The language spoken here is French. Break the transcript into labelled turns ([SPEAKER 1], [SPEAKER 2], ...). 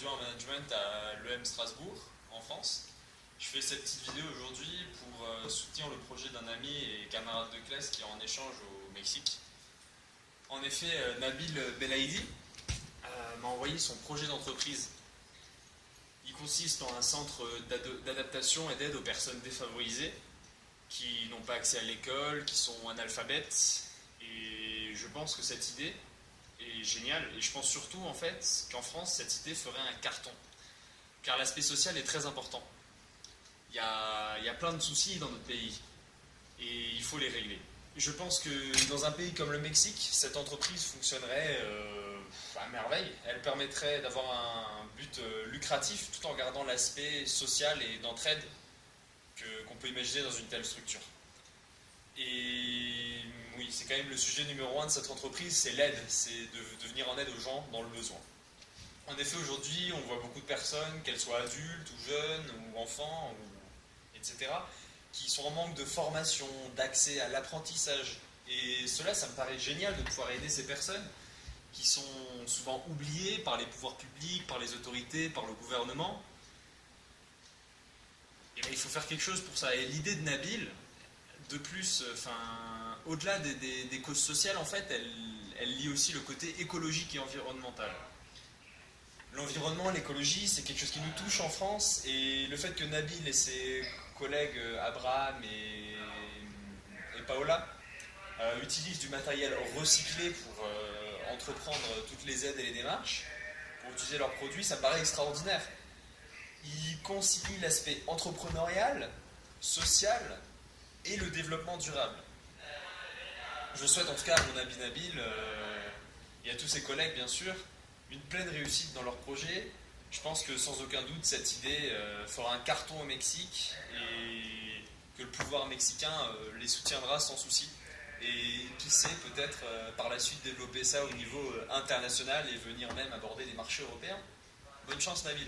[SPEAKER 1] étudiant en management à l'EM Strasbourg, en France. Je fais cette petite vidéo aujourd'hui pour soutenir le projet d'un ami et camarade de classe qui est en échange au Mexique. En effet, Nabil Belaïdi m'a envoyé son projet d'entreprise. Il consiste en un centre d'adaptation et d'aide aux personnes défavorisées qui n'ont pas accès à l'école, qui sont analphabètes. Et je pense que cette idée est géniale. Et je pense surtout en fait qu'en France, cette idée ferait un carton. Car l'aspect social est très important. Il y a plein de soucis dans notre pays. Et il faut les régler. Je pense que dans un pays comme le Mexique, cette entreprise fonctionnerait à merveille. Elle permettrait d'avoir un but lucratif tout en gardant l'aspect social et d'entraide qu'on peut imaginer dans une telle structure. Et oui, c'est quand même le sujet numéro un de cette entreprise, c'est l'aide, c'est de venir en aide aux gens dans le besoin. En effet, aujourd'hui, on voit beaucoup de personnes, qu'elles soient adultes ou jeunes ou enfants, etc., qui sont en manque de formation, d'accès à l'apprentissage. Et cela, ça me paraît génial de pouvoir aider ces personnes qui sont souvent oubliées par les pouvoirs publics, par les autorités, par le gouvernement. Et bien, il faut faire quelque chose pour ça. Et l'idée de Nabil, de plus, au-delà des causes sociales, en fait, elle lie aussi le côté écologique et environnemental. L'environnement, l'écologie, c'est quelque chose qui nous touche en France, et le fait que Nabil et ses collègues Abraham et Paola utilisent du matériel recyclé pour entreprendre toutes les aides et les démarches, pour utiliser leurs produits, ça me paraît extraordinaire. Ils concilient l'aspect entrepreneurial, social et le développement durable. Je souhaite en tout cas à mon ami Nabil et à tous ses collègues bien sûr une pleine réussite dans leur projet. Je pense que sans aucun doute cette idée fera un carton au Mexique et que le pouvoir mexicain les soutiendra sans souci. Et qui sait, peut-être par la suite développer ça au niveau international et venir même aborder des marchés européens. Bonne chance Nabil.